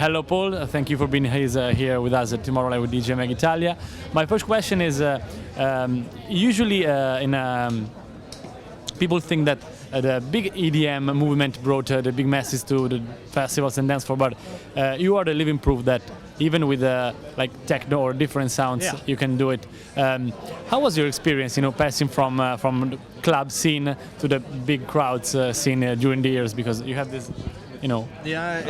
Hello, Paul. Thank you for being here with us at Tomorrowland with DJ Mag Italia. My first question is, usually people think that the big EDM movement brought the big masses to the festivals and dance floor, but you are the living proof that even with like techno or different sounds, you can do it. How was your experience, passing from the club scene to the big crowds scene during the years? Because you have this. Yeah,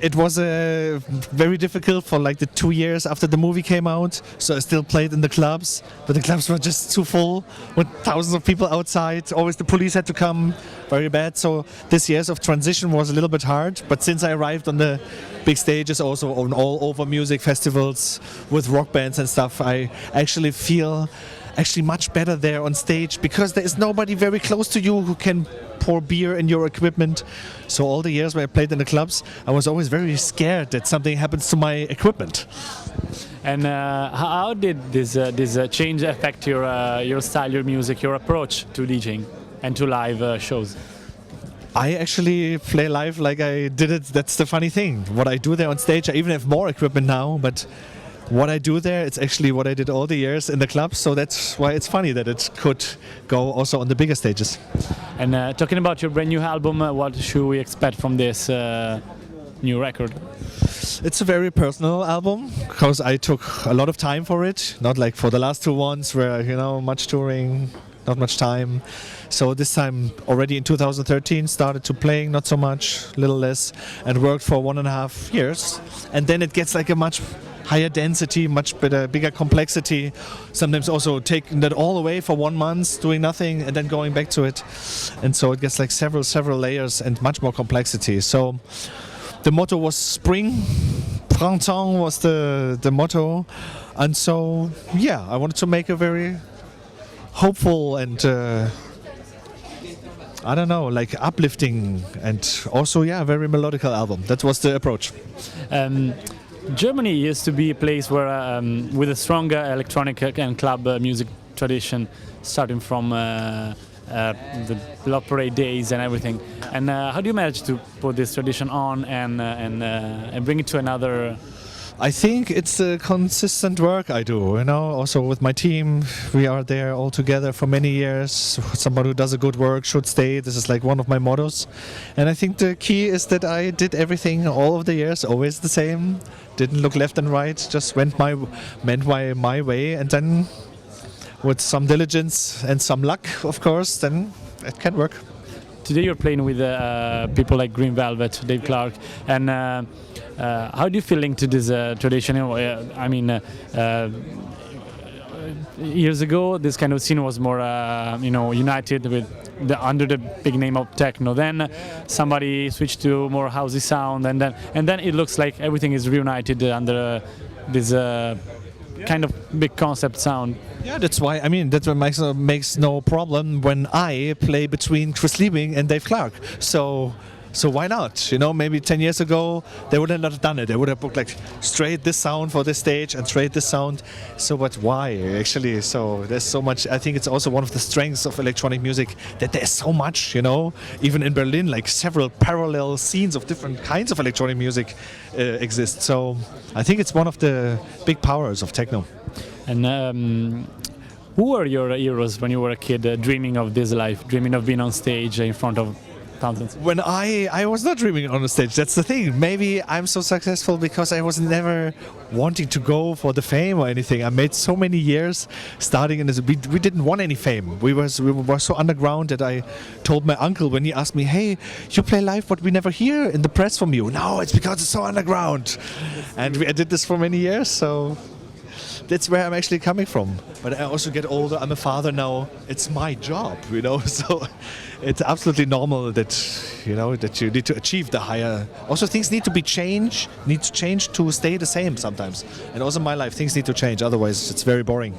it was very difficult for like the 2 years after the movie came out. So I still played in the clubs, but the clubs were just too full with thousands of people outside. Always the police had to come, very bad. So this years of transition was a little bit hard. But since I arrived on the big stages, also on all over music festivals with rock bands and stuff, I actually feel much better there on stage because there is nobody very close to you who can pour beer in your equipment. So all the years when I played in the clubs, I was always very scared that something happens to my equipment. And how did this change affect your style, your music, your approach to DJing and to live shows? I actually play live like I did it. That's the funny thing. What I do there on stage, I even have more equipment now, but what I do there, it's actually what I did all the years in the clubs, so that's why it's funny that it could go also on the bigger stages. And talking about your brand new album, what should we expect from this new record? It's a very personal album because I took a lot of time for it, not like for the last two ones where, much touring, not much time. So this time already in 2013 started to playing, not so much, a little less, and worked for 1.5 years. And then it gets like a much higher density, much better, bigger complexity. Sometimes also taking that all away for 1 month, doing nothing, and then going back to it. And so it gets like several layers and much more complexity. So the motto was spring, printemps was the motto. And so, yeah, I wanted to make a very hopeful and like uplifting and also, very melodical album. That was the approach. Germany used to be a place where, with a stronger electronic and club music tradition, starting from the Block Parade days and everything. And how do you manage to put this tradition on and bring it to another? I think it's a consistent work I do, also with my team. We are there all together for many years. Somebody who does a good work should stay. This is like one of my mottos. And I think the key is that I did everything all of the years, always the same. Didn't look left and right, just went my way. And then with some diligence and some luck, of course, then it can work. Today you're playing with people like Green Velvet, Dave Clark, and how do you feel linked to this tradition? Years ago, this kind of scene was more, united with under the big name of techno. Then somebody switched to more housey sound, and then it looks like everything is reunited under this kind of big concept sound. Yeah, that's why. That's what makes no problem when I play between Chris Liebing and Dave Clark. So why not? Maybe 10 years ago they would have not done it. They would have booked like straight this sound for this stage and straight this sound. So, but why actually? So there's so much. I think it's also one of the strengths of electronic music that there's so much. Even in Berlin, like several parallel scenes of different kinds of electronic music exist. So I think it's one of the big powers of techno. And who were your heroes when you were a kid, dreaming of this life, dreaming of being on stage in front of thousands? When I was not dreaming on the stage, that's the thing. Maybe I'm so successful because I was never wanting to go for the fame or anything. I made so many years starting in this. We didn't want any fame. We were so underground that I told my uncle when he asked me, "Hey, you play live, but we never hear in the press from you." No, it's because it's so underground. And I did this for many years, so that's where I'm actually coming from. But I also get older. I'm a father now. It's my job, So it's absolutely normal that that you need to achieve the higher. Also, things need to change to stay the same sometimes. And also, in my life, things need to change. Otherwise, it's very boring.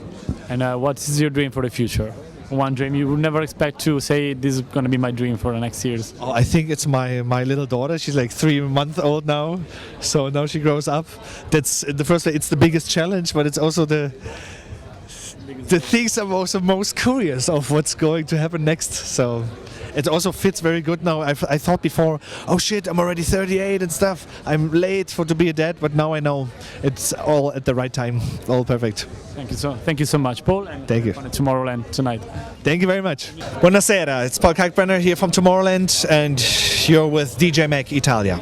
And what is your dream for the future? One dream you would never expect to say, this is going to be my dream for the next years? Oh, I think it's my little daughter. She's like 3 months old now, so now she grows up. That's in the first place. It's the biggest challenge, but it's also the things I'm also most curious of what's going to happen next. So it also fits very good now. I thought before, oh shit, I'm already 38 and stuff. I'm late for to be a dad, but now I know it's all at the right time. All perfect. Thank you so much, Paul. And Thank you. on Tomorrowland tonight. Thank you very much. Buonasera, it's Paul KALKBRENNER here from Tomorrowland, and you're with DJ Mac Italia.